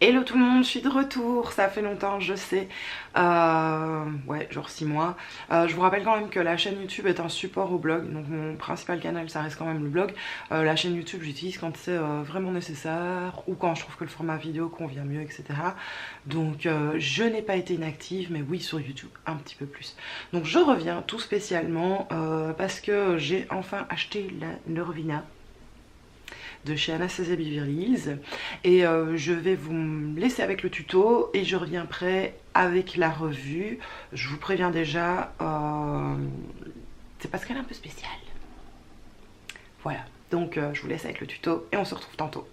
Hello tout le monde, je suis de retour, ça fait longtemps je sais, ouais genre 6 mois. Je vous rappelle quand même que la chaîne YouTube est un support au blog, donc mon principal canal ça reste quand même le blog. La chaîne YouTube j'utilise quand c'est vraiment nécessaire ou quand je trouve que le format vidéo convient mieux, etc. Donc je n'ai pas été inactive, mais oui sur YouTube un petit peu plus. Donc je reviens tout spécialement parce que j'ai enfin acheté la Norvina de chez Anastasia Beverly Hills et je vais vous laisser avec le tuto et je reviens après avec la revue. Je vous préviens déjà, c'est parce qu'elle est un peu spéciale. Voilà, donc je vous laisse avec le tuto et on se retrouve tantôt.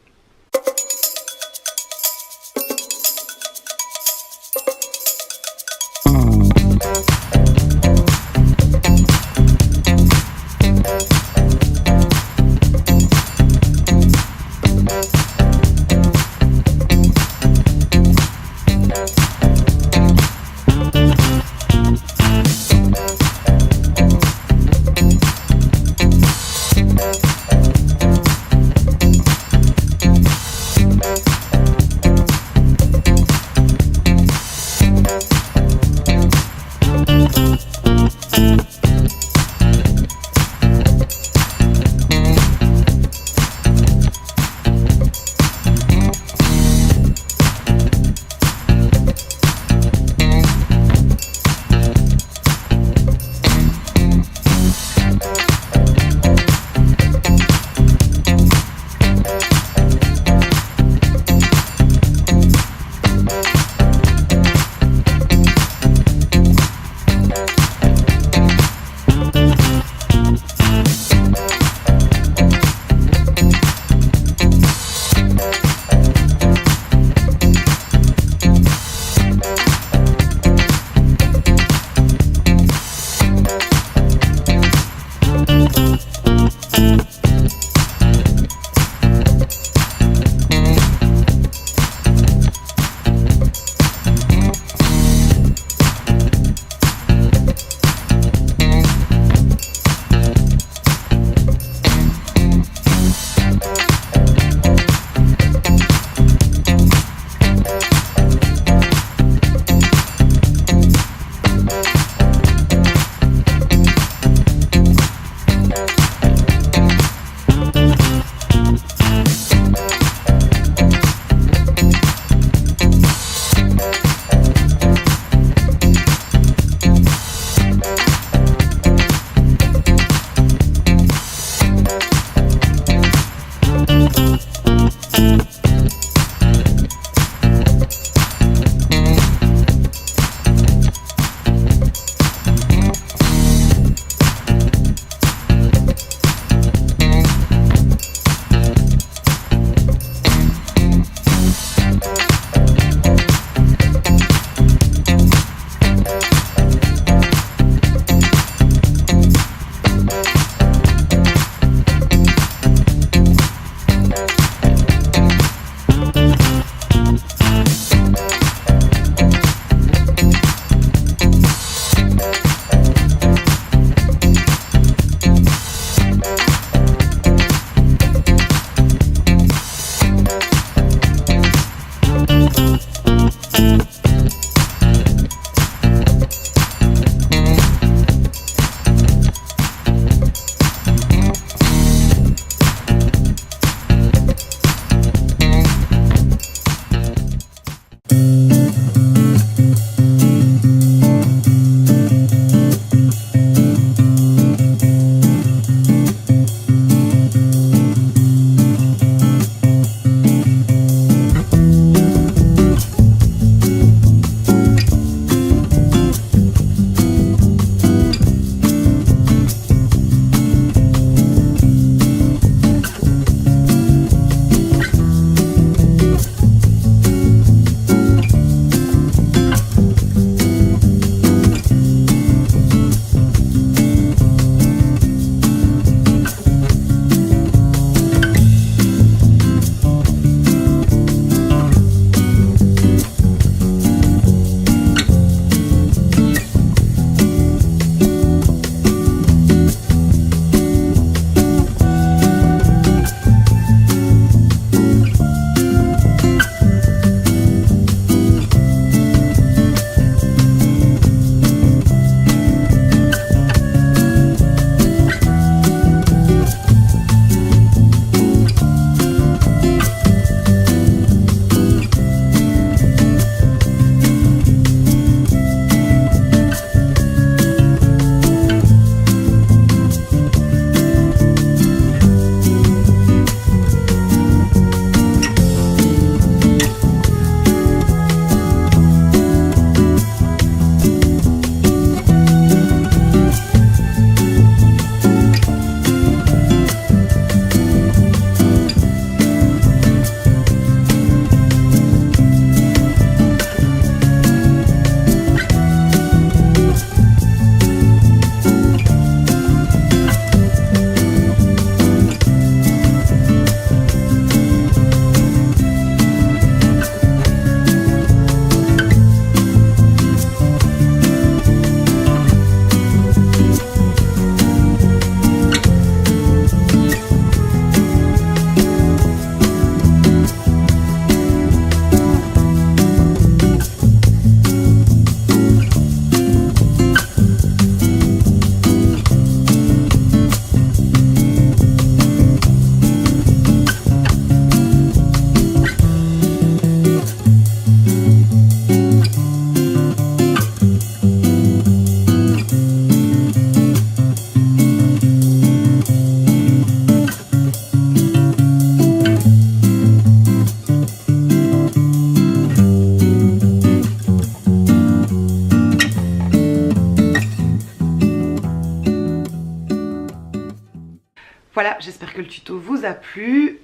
Voilà, j'espère que le tuto vous a plu.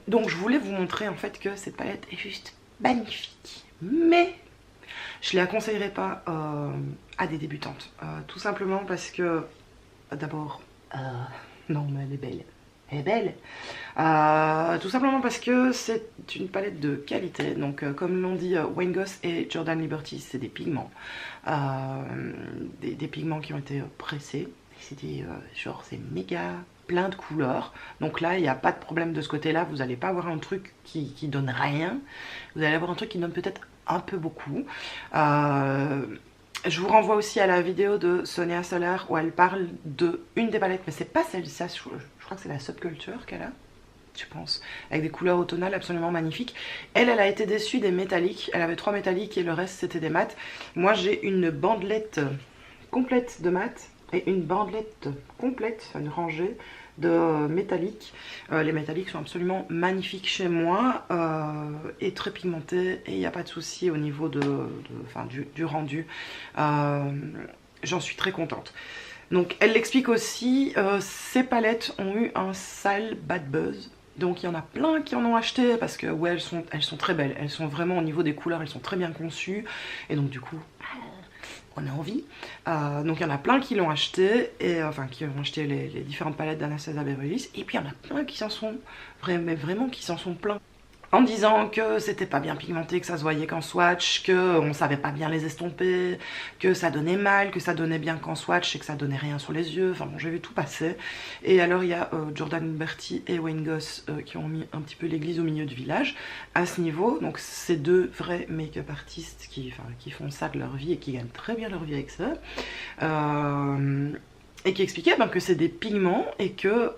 Donc je voulais vous montrer en fait que cette palette est juste magnifique. Mais je ne la conseillerais pas à des débutantes. Tout simplement parce que, d'abord, non mais elle est belle. Elle est belle. Tout simplement parce que c'est une palette de qualité. Donc comme l'ont dit Wayne Goss et Jordan Liberty, c'est des pigments. Des pigments qui ont été pressés. C'était genre c'est méga plein de couleurs. Donc là il n'y a pas de problème de ce côté là. Vous n'allez pas avoir un truc qui donne rien. Vous allez avoir un truc qui donne peut-être un peu beaucoup. Je vous renvoie aussi à la vidéo de Sonia Soler où elle parle de une des palettes, mais c'est pas celle-ci, je crois que c'est la Subculture qu'elle a, je pense, avec des couleurs automnales absolument magnifiques. Elle a été déçue des métalliques, elle avait 3 métalliques et le reste c'était des mats. Moi j'ai une bandelette complète de mats et une bandelette complète, une rangée de métalliques. Les métalliques sont absolument magnifiques chez moi et très pigmentés et il n'y a pas de souci au niveau du rendu. J'en suis très contente. Donc elle l'explique aussi, ces palettes ont eu un sale bad buzz. Donc il y en a plein qui en ont acheté parce que ouais, elles sont très belles. Elles sont vraiment au niveau des couleurs, elles sont très bien conçues. Et donc du coup, on a envie. Donc il y en a plein qui l'ont acheté, et enfin qui ont acheté les différentes palettes d'Anastasia Beverly Hills. Et puis il y en a plein qui s'en sont, vraiment qui s'en sont pleins. En disant que c'était pas bien pigmenté, que ça se voyait qu'en swatch, qu'on savait pas bien les estomper, que ça donnait mal, que ça donnait bien qu'en swatch et que ça donnait rien sur les yeux. Enfin bon, j'ai vu tout passer. Et alors il y a Jordan Liberty et Wayne Goss qui ont mis un petit peu l'église au milieu du village à ce niveau. Donc c'est deux vrais make-up artistes qui font ça de leur vie et qui gagnent très bien leur vie avec ça. Et qui expliquait que c'est des pigments et que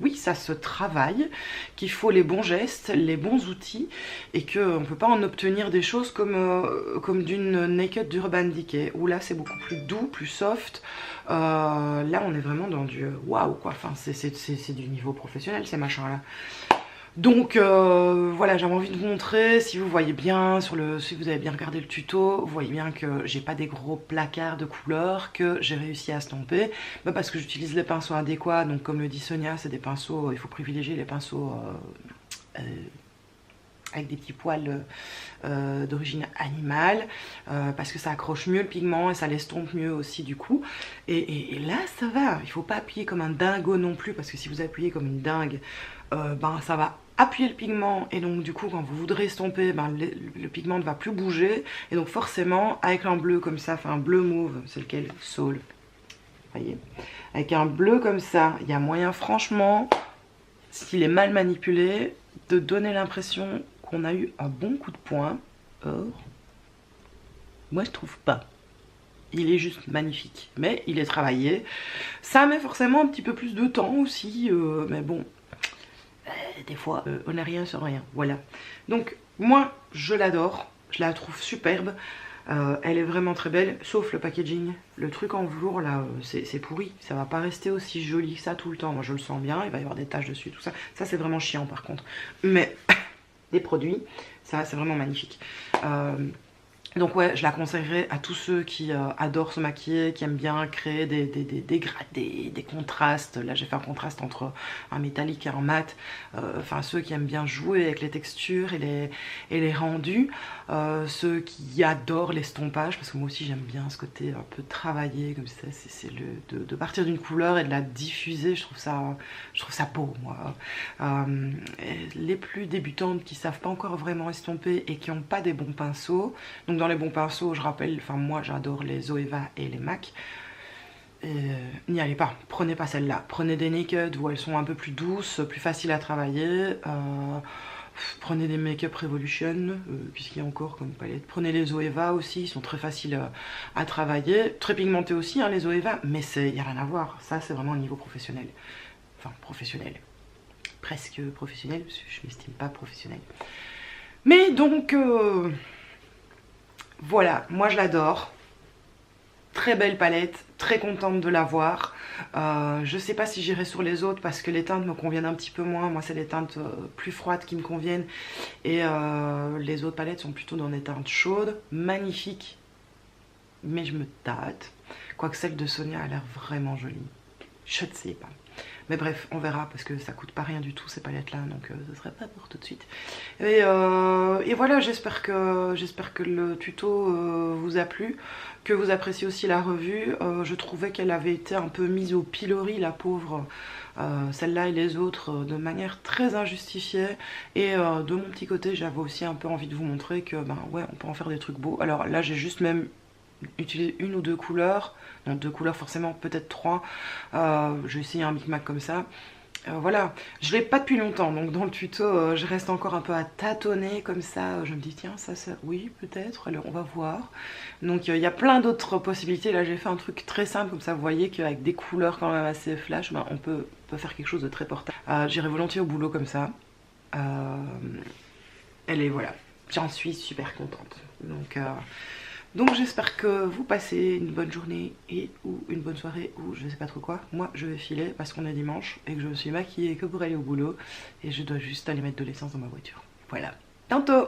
oui, ça se travaille, qu'il faut les bons gestes, les bons outils, et qu'on ne peut pas en obtenir des choses comme d'une Naked d'Urban Decay, où là c'est beaucoup plus doux, plus soft. Là on est vraiment dans du waouh quoi, enfin c'est du niveau professionnel ces machins là. Donc voilà, j'avais envie de vous montrer, si vous voyez bien, si vous avez bien regardé le tuto, vous voyez bien que j'ai pas des gros placards de couleurs, que j'ai réussi à estomper, parce que j'utilise les pinceaux adéquats. Donc comme le dit Sonia, c'est des pinceaux, il faut privilégier les pinceaux avec des petits poils d'origine animale, parce que ça accroche mieux le pigment et ça l'estompe mieux aussi du coup. Et là ça va, il faut pas appuyer comme un dingo non plus, parce que si vous appuyez comme une dingue, ça va appuyer le pigment, et donc du coup quand vous voudrez estomper, le pigment ne va plus bouger, et donc forcément avec un bleu comme ça, enfin un bleu mauve, c'est lequel, Soul, voyez, avec un bleu comme ça, il y a moyen franchement, s'il est mal manipulé, de donner l'impression qu'on a eu un bon coup de poing. Or, moi je trouve pas. Il est juste magnifique, mais il est travaillé. Ça met forcément un petit peu plus de temps aussi, mais bon, des fois, on n'a rien sans rien, voilà. Donc, moi, je l'adore, je la trouve superbe. Elle est vraiment très belle, sauf le packaging. Le truc en velours là, c'est pourri. Ça va pas rester aussi joli que ça tout le temps. Moi je le sens bien, il va y avoir des taches dessus, tout ça. Ça c'est vraiment chiant par contre. Mais des produits, ça c'est vraiment magnifique. Donc ouais, je la conseillerais à tous ceux qui adorent se maquiller, qui aiment bien créer des dégradés, des contrastes. Là j'ai fait un contraste entre un métallique et un mat. Enfin ceux qui aiment bien jouer avec les textures et les rendus. Ceux qui adorent l'estompage, parce que moi aussi j'aime bien ce côté un peu travaillé comme ça. C'est de partir d'une couleur et de la diffuser, je trouve ça beau moi. Les plus débutantes qui savent pas encore vraiment estomper et qui n'ont pas des bons pinceaux, donc dans les bons pinceaux, je rappelle, enfin moi j'adore les Zoeva et les MAC. N'y allez pas, prenez pas celle-là. Prenez des Naked où elles sont un peu plus douces, plus faciles à travailler. Prenez des Make-up Revolution, puisqu'il y a encore comme palette. Prenez les Zoeva aussi, ils sont très faciles à travailler. Très pigmentés aussi, hein, les Zoeva, mais il n'y a rien à voir. Ça, c'est vraiment au niveau professionnel. Enfin, professionnel. Presque professionnel, parce que je ne m'estime pas professionnel. Mais donc... voilà, moi je l'adore. Très belle palette, très contente de l'avoir. Je sais pas si j'irai sur les autres parce que les teintes me conviennent un petit peu moins. Moi c'est les teintes plus froides qui me conviennent. Et les autres palettes sont plutôt dans des teintes chaudes. Magnifiques. Mais je me tâte. Quoique celle de Sonia a l'air vraiment jolie. Je ne sais pas. Mais bref, on verra parce que ça coûte pas rien du tout ces palettes là, donc ce serait pas pour tout de suite. Et voilà, j'espère que le tuto vous a plu, que vous appréciez aussi la revue. Je trouvais qu'elle avait été un peu mise au pilori, la pauvre, celle-là et les autres, de manière très injustifiée. Et de mon petit côté, j'avais aussi un peu envie de vous montrer que ben ouais, on peut en faire des trucs beaux. Alors là, j'ai juste même utilisé une ou deux couleurs, non, deux couleurs forcément, peut-être trois. J'ai essayé un micmac comme ça. Voilà, je l'ai pas depuis longtemps, donc dans le tuto je reste encore un peu à tâtonner comme ça, je me dis tiens ça oui peut-être, alors on va voir. Donc il y a plein d'autres possibilités, là j'ai fait un truc très simple comme ça, vous voyez qu'avec des couleurs quand même assez flash, ben, on peut faire quelque chose de très portable. J'irai volontiers au boulot comme ça, elle est voilà, j'en suis super contente. Donc j'espère que vous passez une bonne journée ou une bonne soirée ou je sais pas trop quoi. Moi je vais filer parce qu'on est dimanche et que je me suis maquillée que pour aller au boulot et je dois juste aller mettre de l'essence dans ma voiture. Voilà, tantôt!